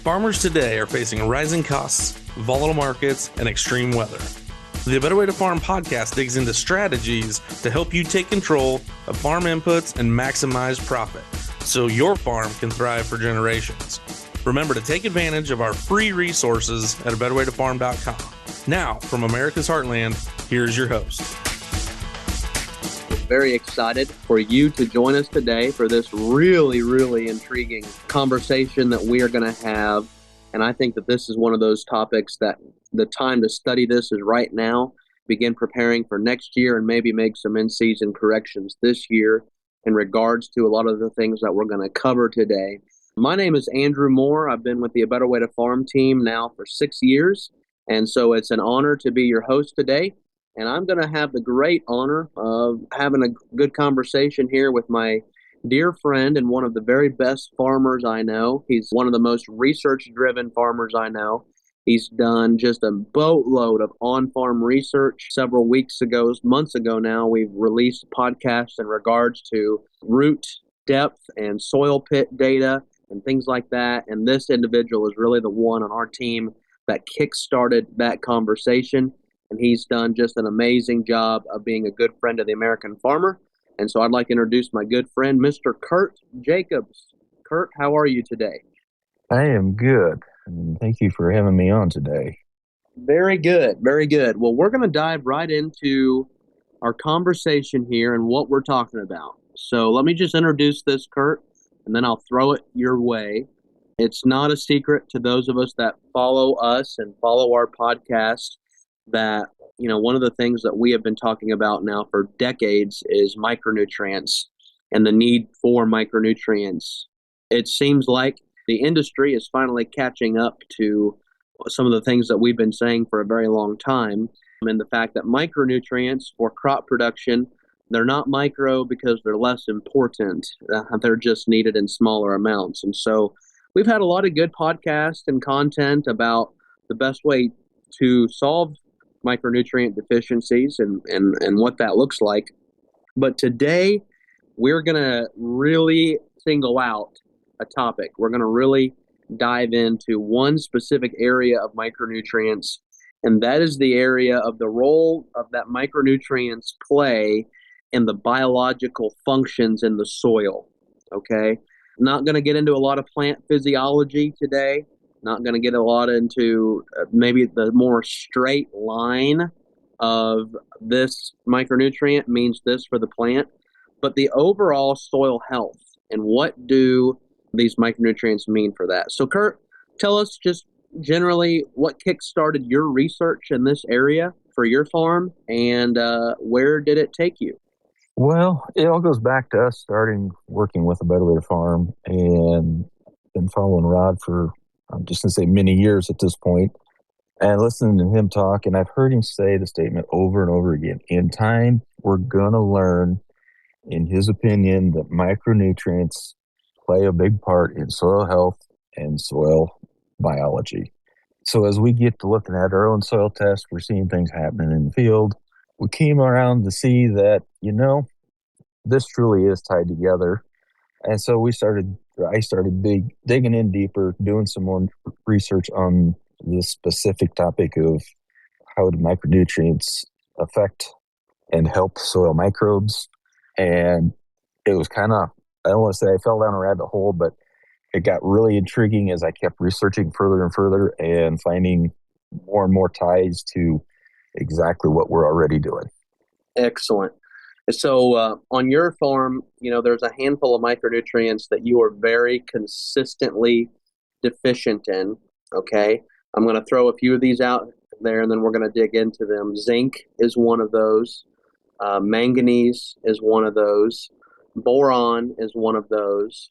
Farmers today are facing rising costs, volatile markets, and extreme weather. The A Better Way to Farm podcast digs into strategies to help you take control of farm inputs and maximize profit so your farm can thrive for generations. Remember to take advantage of our free resources at abetterwaytofarm.com. Now, from America's Heartland, here's your host. Very excited for you to join us today for this really intriguing conversation that we are going to have. And I think that this is one of those topics that the time to study this is right now. Begin preparing for next year and maybe make some in-season corrections this year in regards to a lot of the things that we're going to cover today. My name is Andrew Moore. I've been with the A Better Way to Farm team now for 6 years. And so it's an honor to be your host today. And I'm going to have the great honor of having a good conversation here with my dear friend and one of the very best farmers I know. He's one of the most research-driven farmers I know. He's done just a boatload of on-farm research. Several weeks ago, months ago now, we've released a podcast in regards to root depth and soil pit data and things like that. And this individual is really the one on our team that kick-started that conversation. And he's done just an amazing job of being a good friend of the American farmer. And so I'd like to introduce my good friend, Mr. Kurt Jacobs. Kurt, how are you today? I am good. And thank you for having me on today. Very good. Very good. Well, we're going to dive right into our conversation here and what we're talking about. So let me just introduce this, Kurt, and then I'll throw it your way. It's not a secret to those of us that follow us and follow our podcast that, you know, one of the things that we have been talking about now for decades is micronutrients and the need for micronutrients. It seems like the industry is finally catching up to some of the things that we've been saying for a very long time. And the fact that micronutrients for crop production, they're not micro because they're less important. They're just needed in smaller amounts. And so we've had a lot of good podcasts and content about the best way to solve micronutrient deficiencies and what that looks like. But today, we're going to really single out a topic. We're going to really dive into one specific area of micronutrients, and that is the area of the role of that micronutrients play in the biological functions in the soil. Okay? Not going to get into a lot of plant physiology today. Not going to get a lot into maybe the more straight line of this micronutrient means this for the plant, but the overall soil health and what do these micronutrients mean for that. So Kurt, tell us just generally what kick-started your research in this area for your farm and where did it take you? Well, it all goes back to us starting working with A Better Way to Farm and been following Rod for I'm just going to say many years at this point, and listening to him talk, and I've heard him say the statement over and over again. In time, we're going to learn, in his opinion, that micronutrients play a big part in soil health and soil biology. So as we get to looking at our own soil tests, we're seeing things happening in the field. We came around to see that, you know, this truly is tied together. And so I started digging in deeper, doing some more research on this specific topic of how do micronutrients affect and help soil microbes. And it was kind of, I don't want to say I fell down a rabbit hole, but it got really intriguing as I kept researching further and further and finding more and more ties to exactly what we're already doing. Excellent. So on your farm, you know, there's a handful of micronutrients that you are very consistently deficient in, okay? I'm going to throw a few of these out there, and then we're going to dig into them. Zinc is one of those. Manganese is one of those. Boron is one of those.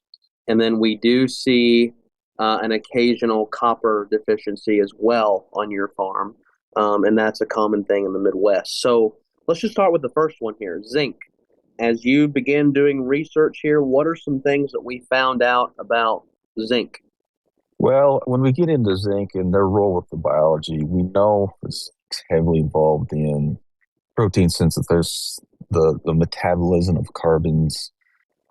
And then we do see an occasional copper deficiency as well on your farm, and that's a common thing in the Midwest. So let's just start with the first one here, zinc. As you begin doing research here, what are some things that we found out about zinc? Well, when we get into zinc and their role with the biology, we know it's heavily involved in protein synthesis, the metabolism of carbons,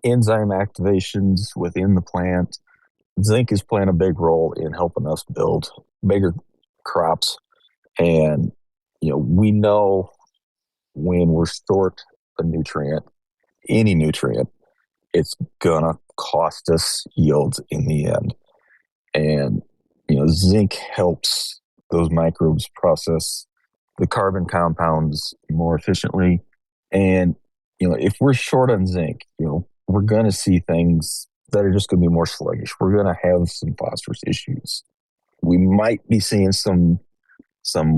enzyme activations within the plant, zinc is playing a big role in helping us build bigger crops. And, we know when we're short a nutrient, any nutrient, it's going to cost us yields in the end. And, zinc helps those microbes process the carbon compounds more efficiently. And, if we're short on zinc, we're going to see things that are just going to be more sluggish. We're going to have some phosphorus issues. We might be seeing some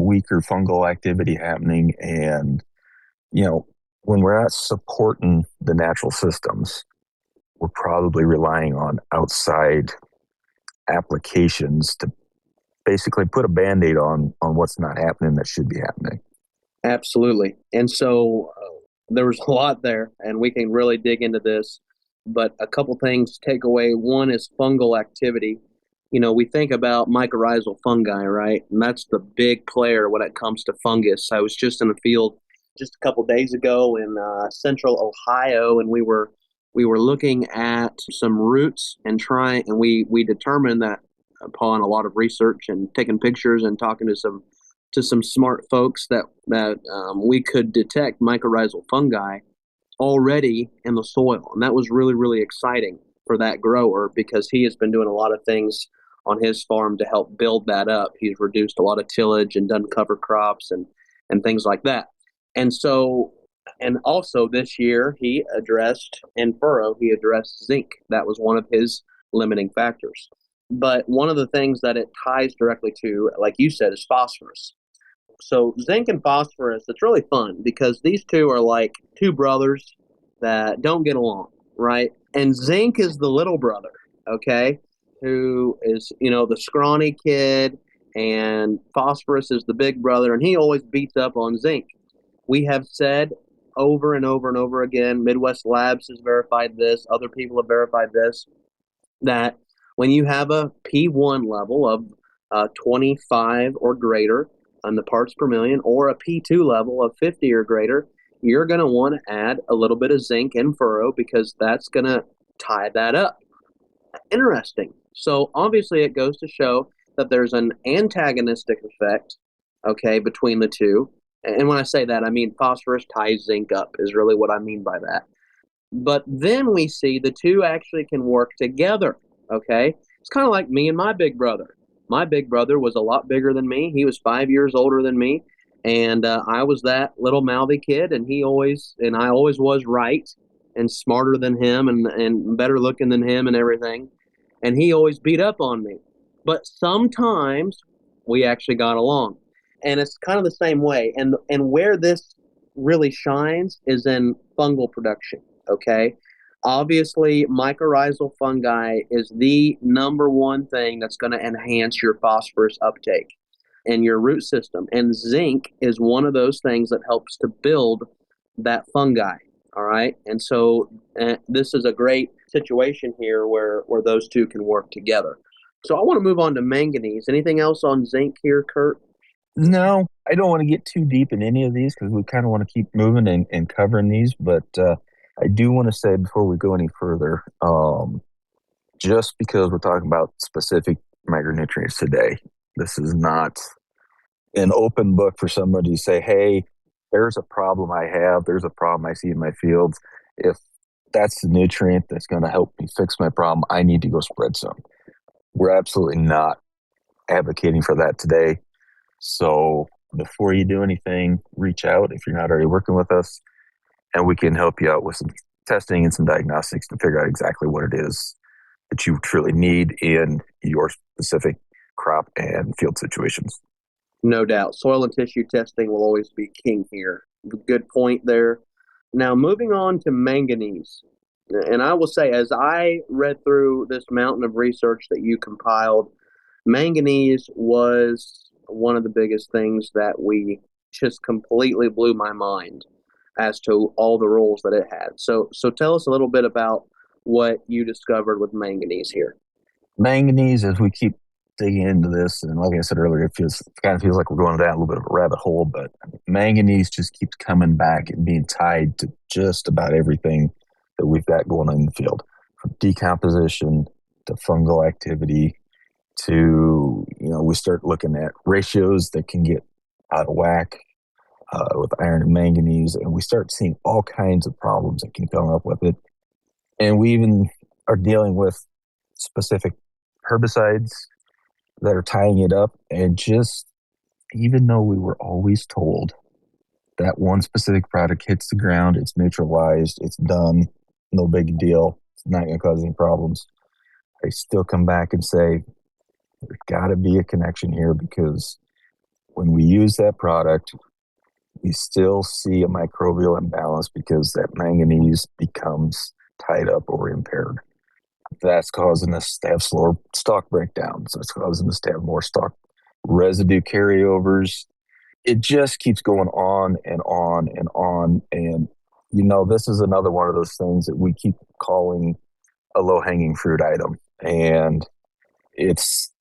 weaker fungal activity happening. And, when we're not supporting the natural systems, we're probably relying on outside applications to basically put a Band-Aid on what's not happening that should be happening. Absolutely. And so there was a lot there, and we can really dig into this. But a couple things to take away. One is fungal activity. We think about mycorrhizal fungi, right? And that's the big player when it comes to fungus. I was just in the field just a couple days ago in central Ohio, and we were looking at some roots and we determined that upon a lot of research and taking pictures and talking to some smart folks that we could detect mycorrhizal fungi already in the soil. And that was really, really exciting for that grower because he has been doing a lot of things on his farm to help build that up. He's reduced a lot of tillage and done cover crops and things like that. And so, and also this year he addressed zinc. That was one of his limiting factors. But one of the things that it ties directly to, like you said, is phosphorus. So zinc and phosphorus, it's really fun because these two are like two brothers that don't get along, right? And zinc is the little brother, okay, who is, the scrawny kid, and phosphorus is the big brother, and he always beats up on zinc. We have said over and over and over again, Midwest Labs has verified this, other people have verified this, that when you have a P1 level of 25 or greater on the parts per million, or a P2 level of 50 or greater, you're going to want to add a little bit of zinc in furrow because that's going to tie that up. Interesting. So obviously it goes to show that there's an antagonistic effect, okay, between the two. And when I say that, I mean phosphorus ties zinc up is really what I mean by that. But then we see the two actually can work together, okay? It's kind of like me and my big brother. My big brother was a lot bigger than me. He was 5 years older than me. And I was that little mouthy kid, and I always was right and smarter than him and better looking than him and everything. And he always beat up on me. But sometimes we actually got along. And it's kind of the same way. And where this really shines is in fungal production, okay? Obviously, mycorrhizal fungi is the number one thing that's going to enhance your phosphorus uptake in your root system. And zinc is one of those things that helps to build that fungi, all right? And so this is a great situation here where those two can work together. So I want to move on to manganese. Anything else on zinc here, Kurt? No, I don't want to get too deep in any of these because we kind of want to keep moving and covering these. But I do want to say before we go any further, just because we're talking about specific micronutrients today, this is not an open book for somebody to say, hey, there's a problem I have, there's a problem I see in my fields. If that's the nutrient that's going to help me fix my problem, I need to go spread some. We're absolutely not advocating for that today. So before you do anything, reach out if you're not already working with us, and we can help you out with some testing and some diagnostics to figure out exactly what it is that you truly need in your specific crop and field situations. No doubt. Soil and tissue testing will always be king here. Good point there. Now, moving on to manganese. And I will say, as I read through this mountain of research that you compiled, manganese was one of the biggest things that we just completely blew my mind as to all the roles that it had. So tell us a little bit about what you discovered with manganese here. Manganese, as we keep digging into this, and like I said earlier, it kind of feels like we're going down a little bit of a rabbit hole, but manganese just keeps coming back and being tied to just about everything that we've got going on in the field, from decomposition to fungal activity to, we start looking at ratios that can get out of whack with iron and manganese, and we start seeing all kinds of problems that can come up with it. And we even are dealing with specific herbicides that are tying it up. And just, even though we were always told that one specific product hits the ground, it's neutralized, it's done, no big deal, it's not going to cause any problems, I still come back and say, there's got to be a connection here, because when we use that product, we still see a microbial imbalance because that manganese becomes tied up or impaired. That's causing us to have slower stalk breakdowns. That's causing us to have more stalk residue carryovers. It just keeps going on and on and on. And, this is another one of those things that we keep calling a low-hanging fruit item. And it's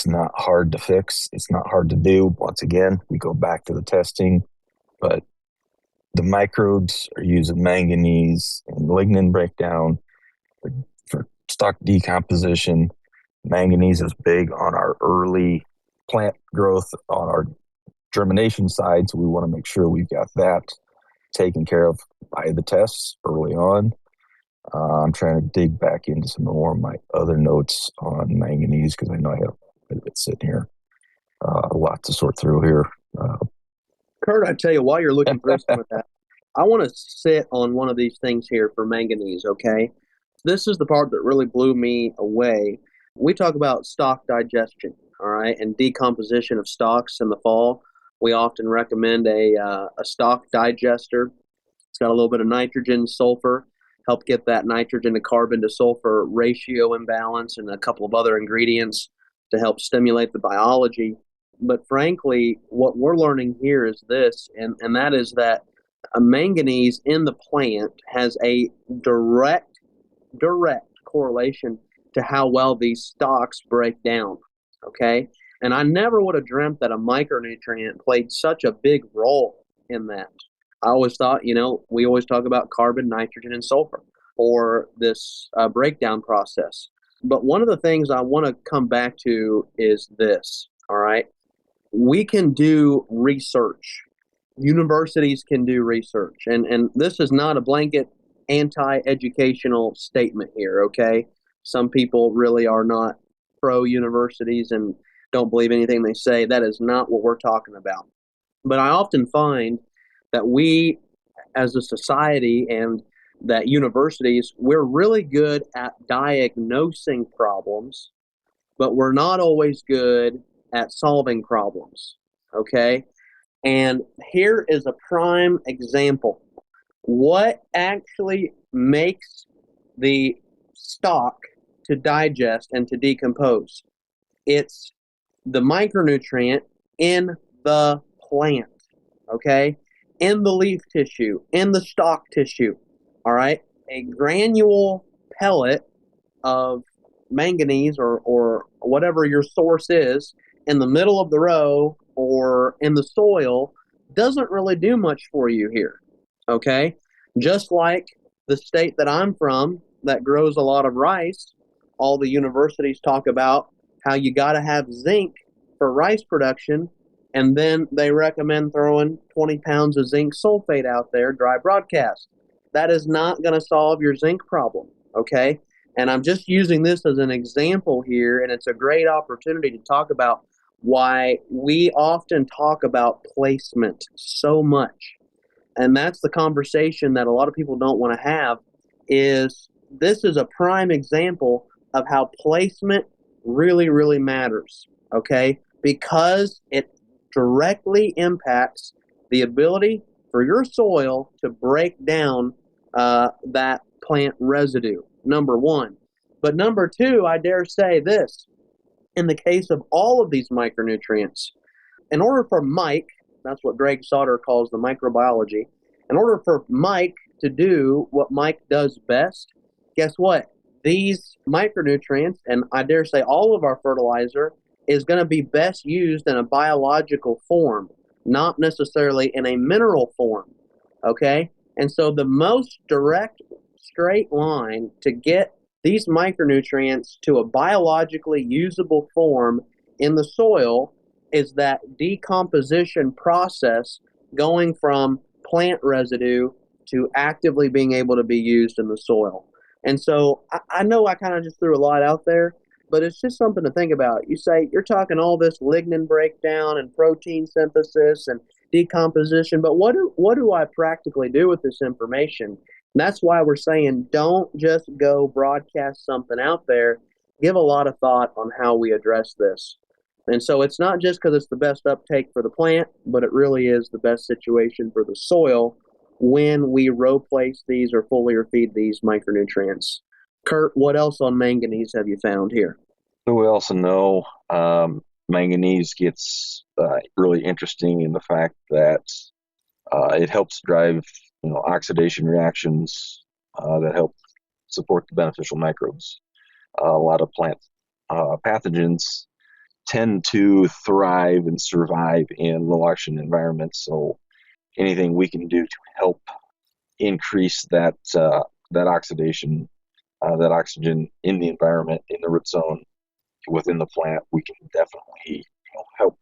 not hard to fix. It's not hard to do. Once again, we go back to the testing. But the microbes are using manganese and lignin breakdown for stock decomposition. Manganese is big on our early plant growth, on our germination side, so we want to make sure we've got that taken care of by the tests early on. I'm trying to dig back into some more of my other notes on manganese, because I know I have it sitting here. A lot to sort through here. Kurt, I tell you, while you're looking through some of that, I want to sit on one of these things here for manganese, okay? This is the part that really blew me away. We talk about stalk digestion, all right, and decomposition of stalks in the fall. We often recommend a stalk digester. It's got a little bit of nitrogen, sulfur, help get that nitrogen to carbon to sulfur ratio imbalance, and a couple of other ingredients to help stimulate the biology. But frankly, what we're learning here is this, and that is that a manganese in the plant has a direct correlation to how well these stalks break down, okay? And I never would have dreamt that a micronutrient played such a big role in that. I always thought, we always talk about carbon, nitrogen, and sulfur for this breakdown process. But one of the things I want to come back to is this, all right? We can do research. Universities can do research. And this is not a blanket anti-educational statement here, okay? Some people really are not pro-universities and don't believe anything they say. That is not what we're talking about. But I often find that we, as a society, and that universities, we're really good at diagnosing problems, but we're not always good at solving problems, okay? And here is a prime example. What actually makes the stalk to digest and to decompose? It's the micronutrient in the plant, okay? In the leaf tissue, in the stalk tissue, all right? A granule pellet of manganese or whatever your source is in the middle of the row or in the soil doesn't really do much for you here, okay? Just like the state that I'm from that grows a lot of rice, all the universities talk about how you got to have zinc for rice production, and then they recommend throwing 20 pounds of zinc sulfate out there, dry broadcast. That is not going to solve your zinc problem, okay? And I'm just using this as an example here, and it's a great opportunity to talk about why we often talk about placement so much. And that's the conversation that a lot of people don't want to have. Is this is a prime example of how placement really, really matters, okay? Because it directly impacts the ability for your soil to break down that plant residue, number one. But number two, I dare say this, in the case of all of these micronutrients, in order for Mike, that's what Greg Sauter calls the microbiology, in order for Mike to do what Mike does best, guess what? These micronutrients, and I dare say all of our fertilizer, is going to be best used in a biological form, not necessarily in a mineral form, okay? And so the most direct, straight line to get these micronutrients to a biologically usable form in the soil is that decomposition process going from plant residue to actively being able to be used in the soil. And so I know I kind of just threw a lot out there, but it's just something to think about. You say you're talking all this lignin breakdown and protein synthesis and decomposition, but what do I practically do with this information? And that's why we're saying don't just go broadcast something out there. Give a lot of thought on how we address this. And so it's not just because it's the best uptake for the plant, but it really is the best situation for the soil when we row place these or foliar feed these micronutrients. Kurt, what else on manganese have you found here? So we also know manganese gets really interesting in the fact that it helps drive oxidation reactions that help support the beneficial microbes. A lot of plant pathogens tend to thrive and survive in low oxygen environments. So anything we can do to help increase that oxidation, that oxygen in the environment, in the root zone, within the plant, we can definitely help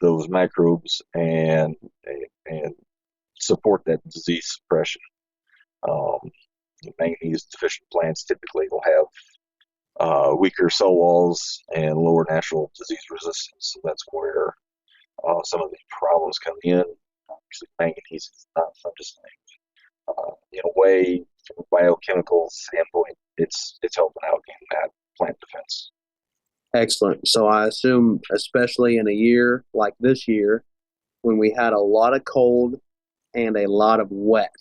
those microbes and support that disease suppression. Manganese deficient plants typically will have weaker cell walls and lower natural disease resistance. So that's where some of the problems come in. Actually, manganese is not fungicide. In a way, from a biochemical standpoint, it's helping out in that plant defense. Excellent. So I assume, especially in a year like this year, when we had a lot of cold and a lot of wet,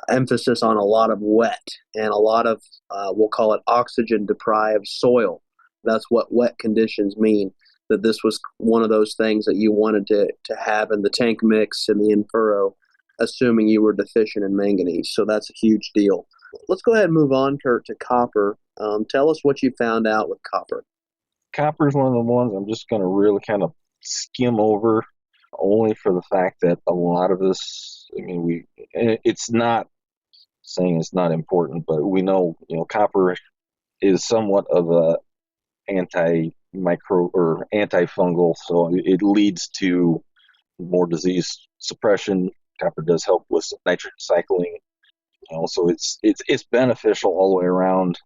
emphasis on a lot of wet and a lot of, we'll call it oxygen-deprived soil. That's what wet conditions mean, that this was one of those things that you wanted to have in the tank mix and the in-furrow, assuming you were deficient in manganese. So that's a huge deal. Let's go ahead and move on, Kurt, to copper. Tell us what you found out with copper. Copper is one of the ones I'm just going to really kind of skim over, only for the fact that a lot of this, it's not saying it's not important, but we know, copper is somewhat of a anti-micro or antifungal, so it leads to more disease suppression. Copper does help with nitrogen cycling, so it's beneficial all the way around.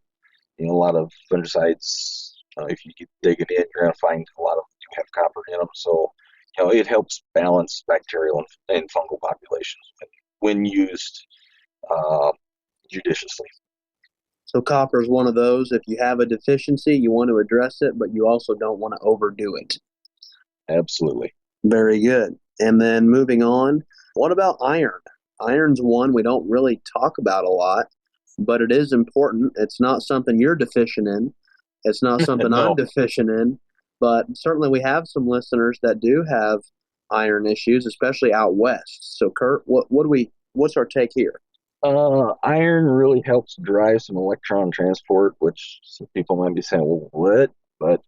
A lot of fungicides, if you keep digging in, you're going to find a lot of them do have copper in them. So, it helps balance bacterial and fungal populations when used judiciously. So copper is one of those, if you have a deficiency, you want to address it, but you also don't want to overdo it. Absolutely. Very good. And then moving on, what about iron? Iron's one we don't really talk about a lot, but it is important. It's not something you're deficient in. It's not something No. I'm deficient in, but certainly we have some listeners that do have iron issues, especially out west. So Kurt, what's our take here? Iron really helps drive some electron transport, which some people might be saying, well, what? But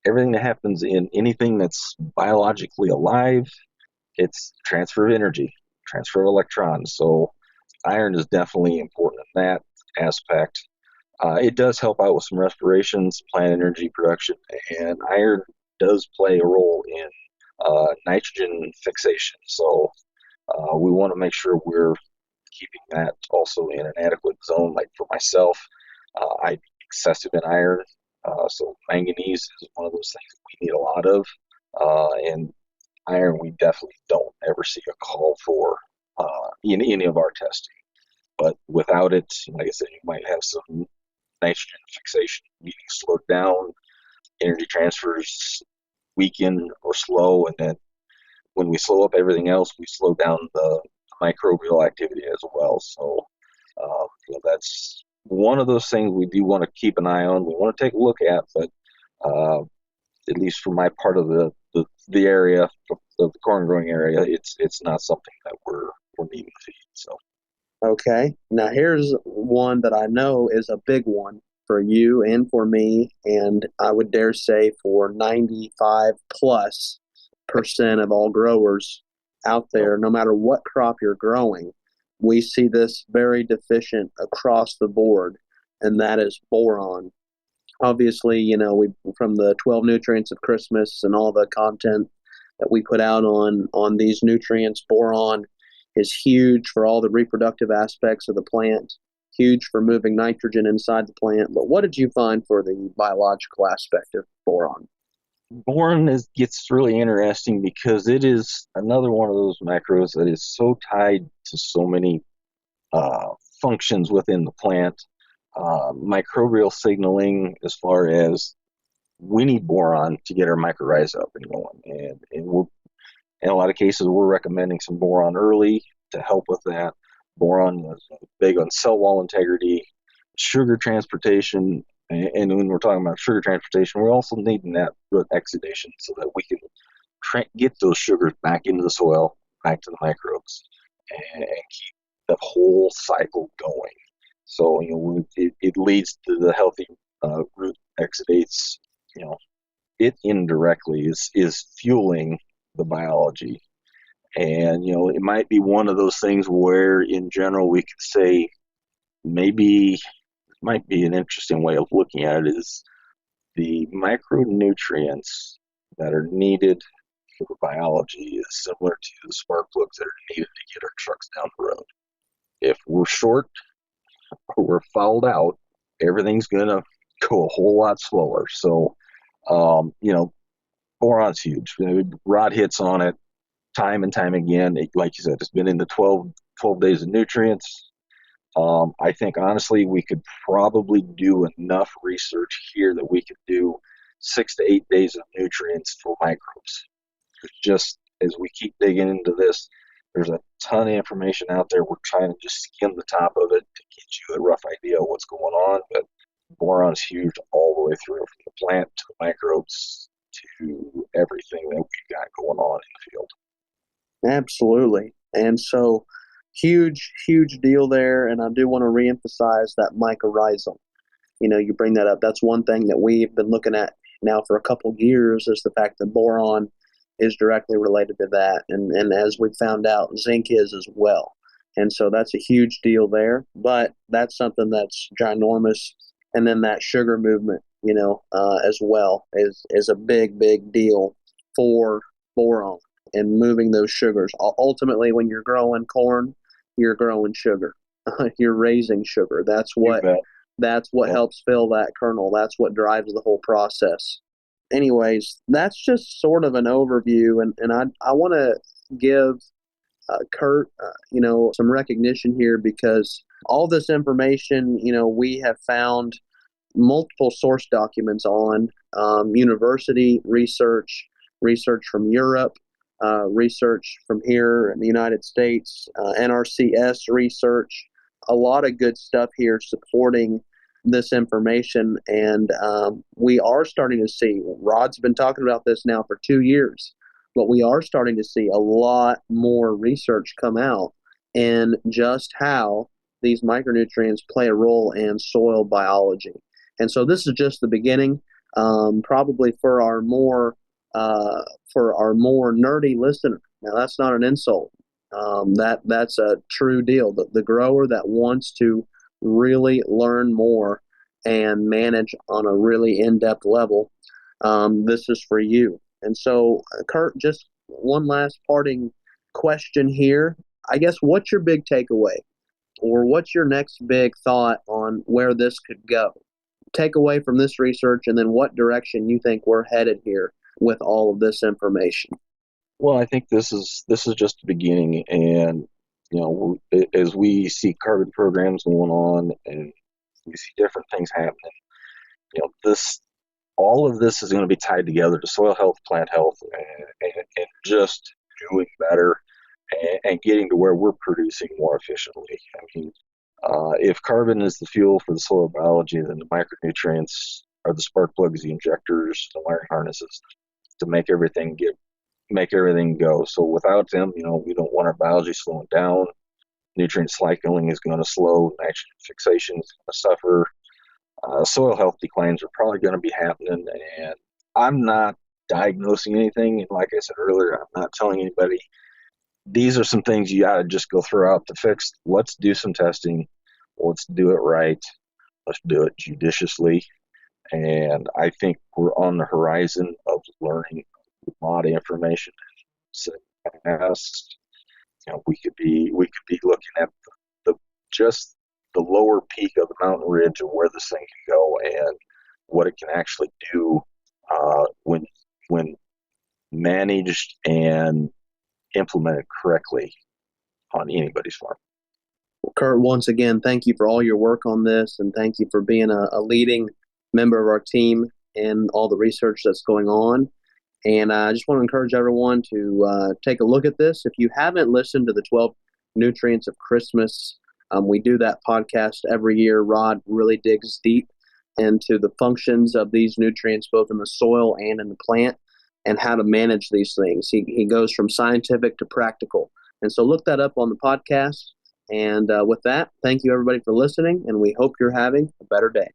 everything that happens in anything that's biologically alive, it's transfer of energy, transfer of electrons. So iron is definitely important in that aspect. It does help out with some respiration, some plant energy production, and iron does play a role in nitrogen fixation. So we want to make sure we're keeping that also in an adequate zone. Like for myself, I'm excessive in iron, so manganese is one of those things that we need a lot of, and iron we definitely don't ever see a call for in any of our testing. But without it, like I said, you might have some nitrogen fixation, meaning slowed down, energy transfers weaken or slow, and then when we slow up everything else, we slow down the microbial activity as well. So that's one of those things we do want to keep an eye on. We want to take a look at, but at least for my part of the area, of the corn growing area, it's not something that we're needing to feed. So. Okay. Now here's one that I know is a big one for you and for me, and I would dare say for 95+% of all growers out there, no matter what crop you're growing. we see this very deficient across the board, and that is boron. Obviously, we from the 12 nutrients of Christmas and all the content that we put out on these nutrients, boron is huge for all the reproductive aspects of the plant, huge for moving nitrogen inside the plant. But what did you find for the biological aspect of boron? Boron gets really interesting because it is another one of those macros that is so tied to so many functions within the plant. Microbial signaling, as far as we need boron to get our mycorrhiza up and going, and we're, in a lot of cases we're recommending some boron early to help with that. Boron is big on cell wall integrity, sugar transportation, and when we're talking about sugar transportation, we're also needing that root exudation so that we can get those sugars back into the soil, back to the microbes, and keep the whole cycle going. So, it leads to the healthy root exudates. It indirectly is fueling the biology. And, it might be one of those things where, in general, we could say maybe it might be an interesting way of looking at it is the micronutrients that are needed for biology is similar to the spark plugs that are needed to get our trucks down the road. If we're short or we're fouled out, everything's going to go a whole lot slower. So, boron's huge. Rod hits on it time and time again. Like you said, it's been in the 12 days of nutrients. I think, honestly, we could probably do enough research here that we could do 6 to 8 days of nutrients for microbes. Just as we keep digging into this, there's a ton of information out there. We're trying to just skim the top of it to get you a rough idea of what's going on. But boron's huge all the way through, from the plant to the microbes to everything that we've got going on in the field. Absolutely. And so huge deal there. And I do want to reemphasize that mycorrhizal. You bring that up. That's one thing that we've been looking at now for a couple of years, is the fact that boron is directly related to that. And as we found out, zinc is as well. And so that's a huge deal there. But that's something that's ginormous. And then that sugar movement, as well is a big deal for boron and moving those sugars. Ultimately, when you're growing corn, you're growing sugar. You're raising sugar. That's what helps fill that kernel. That's what drives the whole process. Anyways, that's just sort of an overview, and I want to give Kurt, some recognition here, because all this information, we have found multiple source documents on university research from Europe, research from here in the United States, NRCS research, a lot of good stuff here supporting this information. And we are starting to see, Rod's been talking about this now for 2 years, but we are starting to see a lot more research come out in just how these micronutrients play a role in soil biology. And so this is just the beginning. Probably for our more nerdy listener. Now, that's not an insult. That's a true deal. The grower that wants to really learn more and manage on a really in-depth level, this is for you. And so, Kurt, just one last parting question here. I guess, what's your big takeaway, or what's your next big thought on where this could go? Take away from this research, and then what direction you think we're headed here with all of this information? Well, I think this is just the beginning, and as we see carbon programs going on, and we see different things happening, all of this is going to be tied together to soil health, plant health, and just doing better and getting to where we're producing more efficiently. I mean, if carbon is the fuel for the soil biology, then the micronutrients are the spark plugs, the injectors, the wiring harnesses to make everything go. So without them, we don't want our biology slowing down. Nutrient cycling is going to slow. Nitrogen fixation is going to suffer. Soil health declines are probably going to be happening. And I'm not diagnosing anything. And like I said earlier, I'm not telling anybody these are some things you got to just go throughout to fix. Let's do some testing. Let's do it right. Let's do it judiciously. And I think we're on the horizon of learning a lot of information. So past, we could be looking at the just the lower peak of the mountain ridge of where this thing can go and what it can actually do when managed and implemented correctly on anybody's farm. Well, Kurt, once again, thank you for all your work on this, and thank you for being a leading member of our team and all the research that's going on. And I just want to encourage everyone to take a look at this. If you haven't listened to the 12 Nutrients of Christmas, we do that podcast every year. Rod really digs deep into the functions of these nutrients, both in the soil and in the plant, and how to manage these things. He goes from scientific to practical. And so look that up on the podcast. And with that, thank you everybody for listening, and we hope you're having a better day.